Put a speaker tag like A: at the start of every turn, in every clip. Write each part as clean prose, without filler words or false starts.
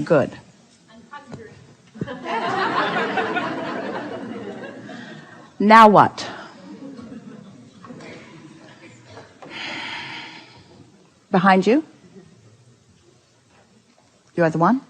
A: Good. Now what? Behind you? You are the one?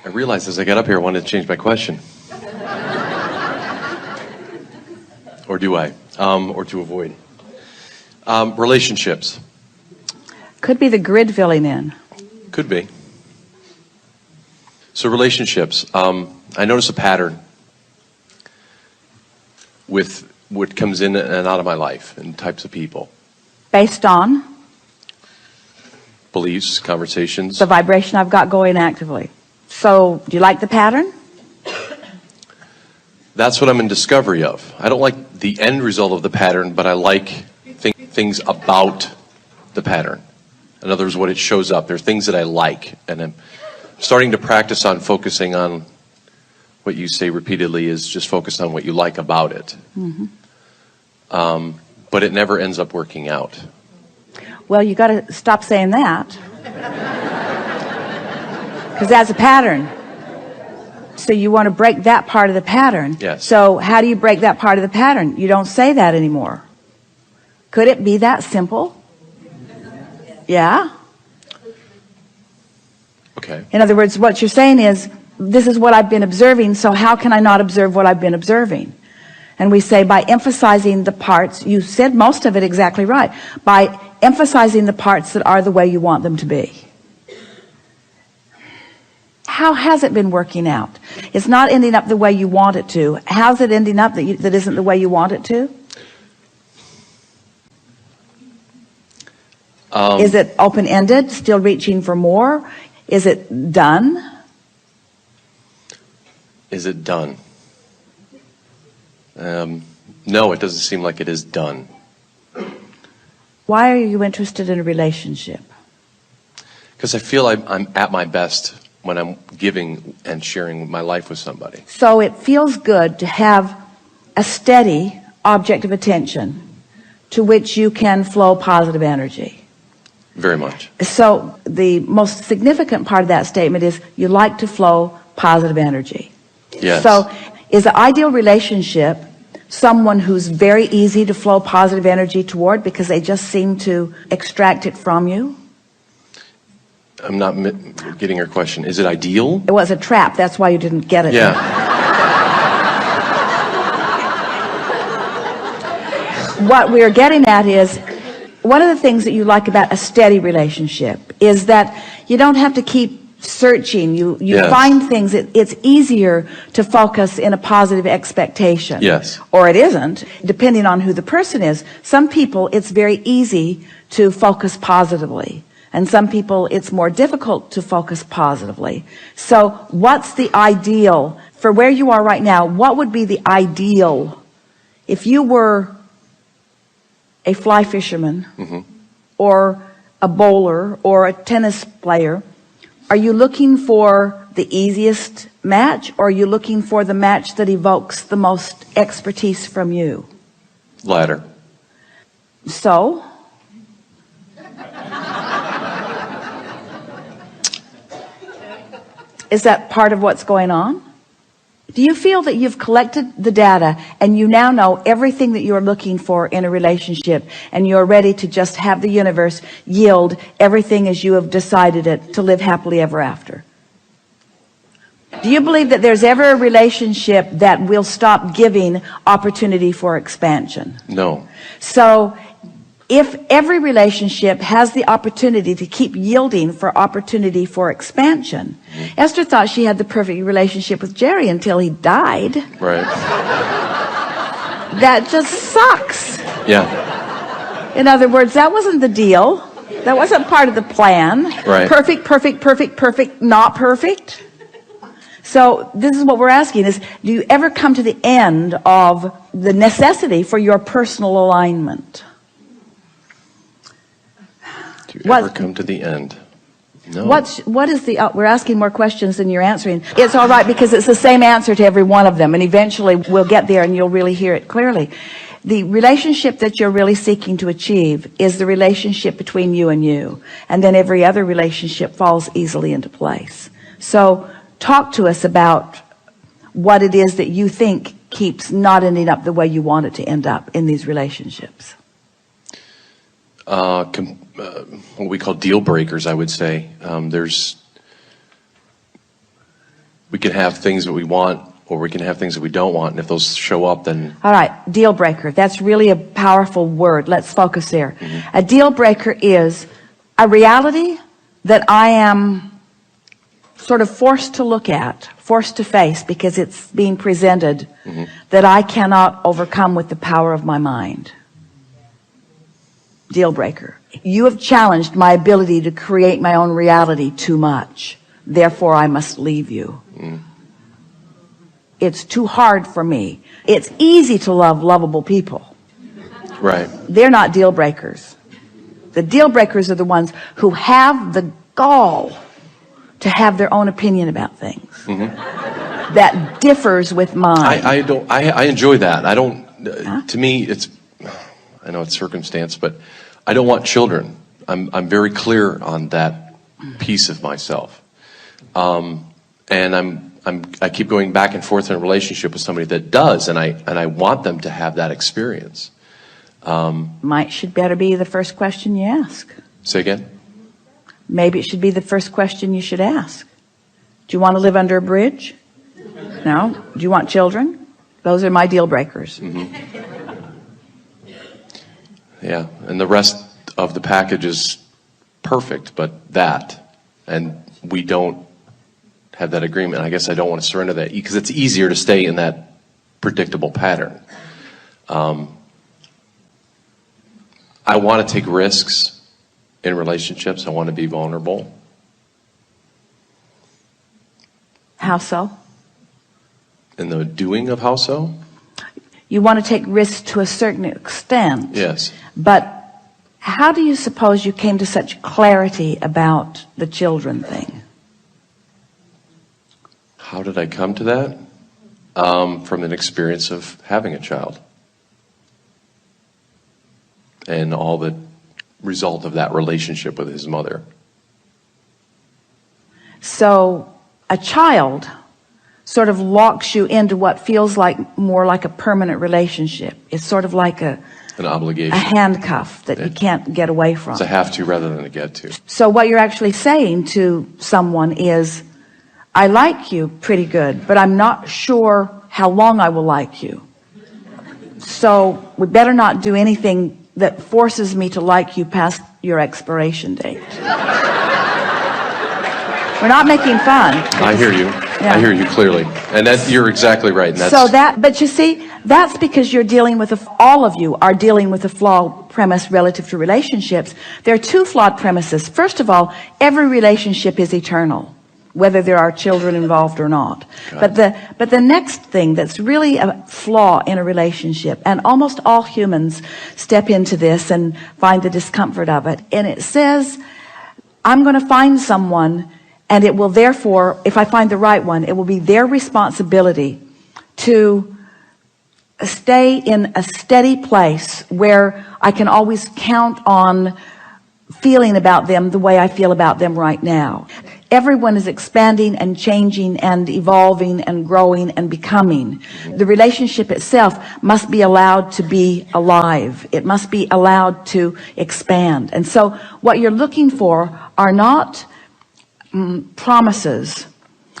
B: I realized as I got up here I wanted to change my question. Or do I? Or to avoid? Relationships.
A: Could be the grid filling in.
B: Could be. So relationships. I notice a pattern with what comes in and out of my life and types of people.
A: Based on?
B: Beliefs, conversations.
A: The vibration I've got going actively. So, do you like the pattern?
B: That's what I'm in discovery of. I don't like the end result of the pattern, but I like things about the pattern. In other words, what it shows up. There's things that I like, and I'm starting to practice on focusing on what you say repeatedly is just focus on what you like about it.
A: Mm-hmm.
B: But it never ends up working out.
A: Well, you got to stop saying that. Because that's a pattern. So you want to break that part of the pattern.
B: Yes.
A: So how do you break that part of the pattern? You don't say that anymore. Could it be that simple? Yeah.
B: Okay.
A: In other words, what you're saying is, this is what I've been observing, so how can I not observe what I've been observing? And we say by emphasizing the parts, you said most of it exactly right, by emphasizing the parts that are the way you want them to be. How has it been working out? It's not ending up the way you want it to. How's it ending up that isn't the way you want it to? Is it open-ended, still reaching for more? Is it done?
B: Is it done? No, it doesn't seem like it is done.
A: Why are you interested in a relationship?
B: Because I feel I'm at my best when I'm giving and sharing my life with somebody.
A: So it feels good to have a steady object of attention to which you can flow positive energy.
B: Very much.
A: So the most significant part of that statement is you like to flow positive energy.
B: Yes.
A: So is the ideal relationship someone who's very easy to flow positive energy toward because they just seem to extract it from you?
B: I'm not getting your question. Is it ideal?
A: It was a trap. That's why you didn't get it.
B: Yeah.
A: What we're getting at is, one of the things that you like about a steady relationship is that you don't have to keep searching. You
B: Yes.
A: find things. It's easier to focus in a positive expectation.
B: Yes.
A: Or it isn't, depending on who the person is. Some people, it's very easy to focus positively. And some people, it's more difficult to focus positively. So what's the ideal? For where you are right now, what would be the ideal if you were a fly fisherman,
B: mm-hmm.
A: or a bowler or a tennis player? Are you looking for the easiest match, or are you looking for the match that evokes the most expertise from you?
B: Latter.
A: So is that part of what's going on? Do you feel that you've collected the data and you now know everything that you're looking for in a relationship, and you're ready to just have the universe yield everything as you have decided it, to live happily ever after? Do you believe that there's ever a relationship that will stop giving opportunity for expansion?
B: No.
A: So if every relationship has the opportunity to keep yielding for opportunity for expansion, Esther thought she had the perfect relationship with Jerry until he died.
B: Right.
A: That just sucks.
B: Yeah.
A: In other words, that wasn't the deal. That wasn't part of the plan.
B: Right.
A: Perfect, perfect, perfect, perfect, not perfect. So this is what we're asking is, do you ever come to the end of the necessity for your personal alignment?
B: Do you ever come to the end? No.
A: What is the, we're asking more questions than you're answering. It's all right, because it's the same answer to every one of them, and eventually we'll get there and you'll really hear it clearly. The relationship that you're really seeking to achieve is the relationship between you and you, and then every other relationship falls easily into place. So talk to us about what it is that you think keeps not ending up the way you want it to end up in these relationships.
B: What we call deal breakers, I would say. We can have things that we want, or we can have things that we don't want, and if those show up, then...
A: All right, deal breaker. That's really a powerful word. Let's focus there. A deal breaker is a reality that I am sort of forced to look at, forced to face, because it's being presented, that I cannot overcome with the power of my mind. Deal breaker. You have challenged my ability to create my own reality too much. Therefore, I must leave you. It's too hard for me. It's easy to love lovable people.
B: Right.
A: They're not deal breakers. The deal breakers are the ones who have the gall to have their own opinion about things that differs with mine.
B: I enjoy that. I don't, to me, I know it's circumstance, but I don't want children. I'm very clear on that piece of myself. And I keep going back and forth in a relationship with somebody that does, and I want them to have that experience.
A: Should better be the first question you ask.
B: Say again?
A: Maybe it should be the first question you should ask. Do you want to live under a bridge? No. Do you want children? Those are my deal breakers.
B: Yeah, and the rest of the package is perfect, but and we don't have that agreement. I guess I don't want to surrender that, because it's easier to stay in that predictable pattern. I want to take risks in relationships. I want to be vulnerable.
A: How so?
B: In the doing of how so?
A: You want to take risks to a certain extent.
B: Yes.
A: But how do you suppose you came to such clarity about the children thing?
B: How did I come to that? From an experience of having a child. And all the result of that relationship with his mother. So
A: a child sort of locks you into what feels like more like a permanent relationship. It's sort of like an
B: obligation,
A: a handcuff that you can't get away from.
B: It's a have to rather than a get to.
A: So what you're actually saying to someone is, I like you pretty good, but I'm not sure how long I will like you. So we better not do anything that forces me to like you past your expiration date. We're not making fun.
B: I hear you. Yeah. I hear you clearly. And you're exactly right. And
A: but you see, that's because you're dealing with all of you are dealing with a flawed premise relative to relationships. There are two flawed premises. First of all, every relationship is eternal, whether there are children involved or not. But the next thing that's really a flaw in a relationship, and almost all humans step into this and find the discomfort of it, and it says, I'm going to find someone, and it will therefore, if I find the right one, it will be their responsibility to stay in a steady place where I can always count on feeling about them the way I feel about them right now. Everyone is expanding and changing and evolving and growing and becoming. The relationship itself must be allowed to be alive. It must be allowed to expand. And so what you're looking for are not promises,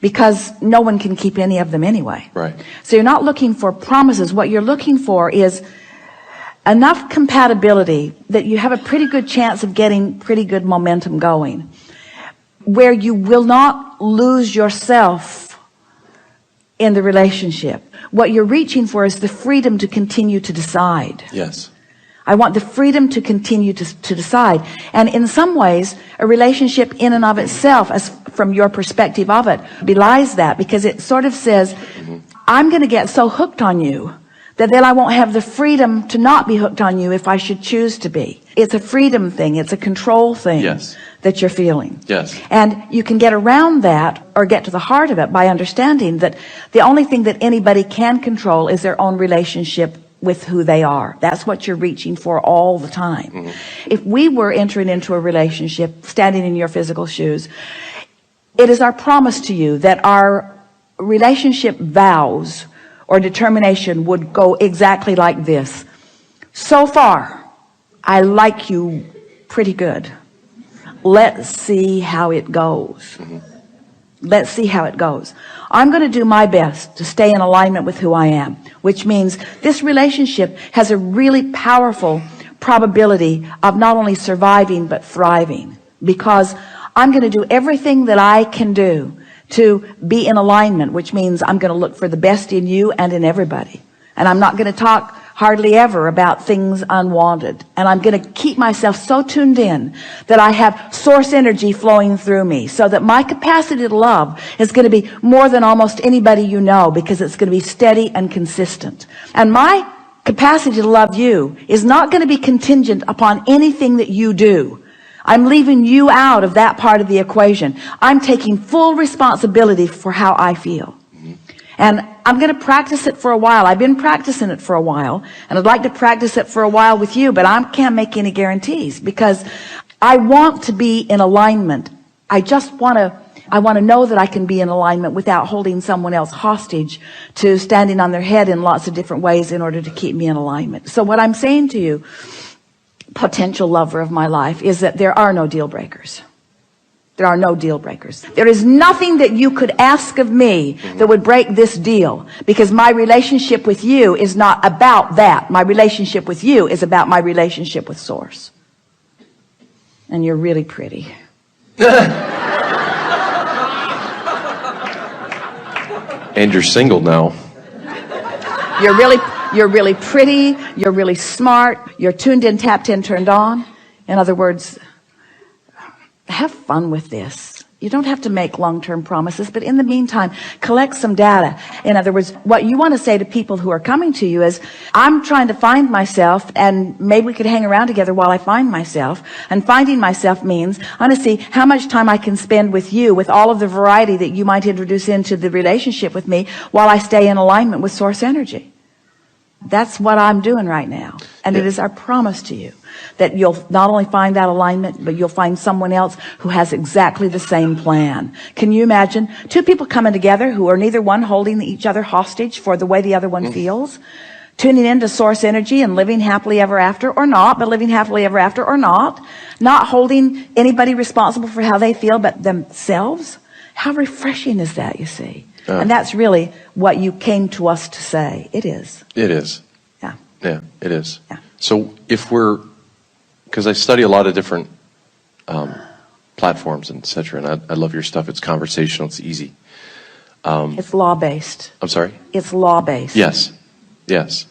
A: because no one can keep any of them anyway.
B: Right.
A: So you're not looking for promises. What you're looking for is enough compatibility that you have a pretty good chance of getting pretty good momentum going, where you will not lose yourself in the relationship. What you're reaching for is the freedom to continue to decide.
B: Yes.
A: I want the freedom to continue to decide. And in some ways, a relationship in and of itself, as from your perspective of it, belies that, because it sort of says, I'm going to get so hooked on you that then I won't have the freedom to not be hooked on you if I should choose to be. It's a freedom thing. It's a control thing.
B: Yes.
A: That you're feeling.
B: Yes.
A: And you can get around that or get to the heart of it by understanding that the only thing that anybody can control is their own relationship with who they are. That's what you're reaching for all the time. If we were entering into a relationship, standing in your physical shoes, it is our promise to you that our relationship vows or determination would go exactly like this. So far, I like you pretty good. Let's see how it goes. Let's see how it goes. I'm going to do my best to stay in alignment with who I am, which means this relationship has a really powerful probability of not only surviving but thriving, because I'm going to do everything that I can do to be in alignment, which means I'm going to look for the best in you and in everybody. And I'm not going to talk hardly ever about things unwanted. And I'm going to keep myself so tuned in that I have source energy flowing through me, so that my capacity to love is going to be more than almost anybody you know, because it's going to be steady and consistent. And my capacity to love you is not going to be contingent upon anything that you do. I'm leaving you out of that part of the equation. I'm taking full responsibility for how I feel. And I'm going to practice it for a while. I've been practicing it for a while, and I'd like to practice it for a while with you, but I can't make any guarantees, because I want to be in alignment. I want to know that I can be in alignment without holding someone else hostage to standing on their head in lots of different ways in order to keep me in alignment. So what I'm saying to you, potential lover of my life, is that there are no deal breakers. There are no deal breakers. There is nothing that you could ask of me that would break this deal, because my relationship with you is not about that. My relationship with you is about my relationship with Source. And you're really pretty.
B: And you're single now.
A: You're really pretty. You're really smart. You're tuned in, tapped in, turned on. In other words, have fun with this. You don't have to make long-term promises, but in the meantime, collect some data. In other words, what you want to say to people who are coming to you is, I'm trying to find myself, and maybe we could hang around together while I find myself. And finding myself means I want to see how much time I can spend with you, with all of the variety that you might introduce into the relationship with me, while I stay in alignment with source energy. That's what I'm doing right now. And it is our promise to you that you'll not only find that alignment, but you'll find someone else who has exactly the same plan. Can you imagine two people coming together who are neither one holding each other hostage for the way the other one feels, tuning into source energy and living happily ever after, or not, but living happily ever after, or not holding anybody responsible for how they feel but themselves? How refreshing is that, you see? And that's really what you came to us to say. It is.
B: It is.
A: Yeah.
B: Yeah, it is.
A: Yeah.
B: So if because I study a lot of different platforms and et cetera, and I love your stuff. It's conversational. It's easy.
A: It's law-based.
B: I'm sorry?
A: It's law-based.
B: Yes. Yes.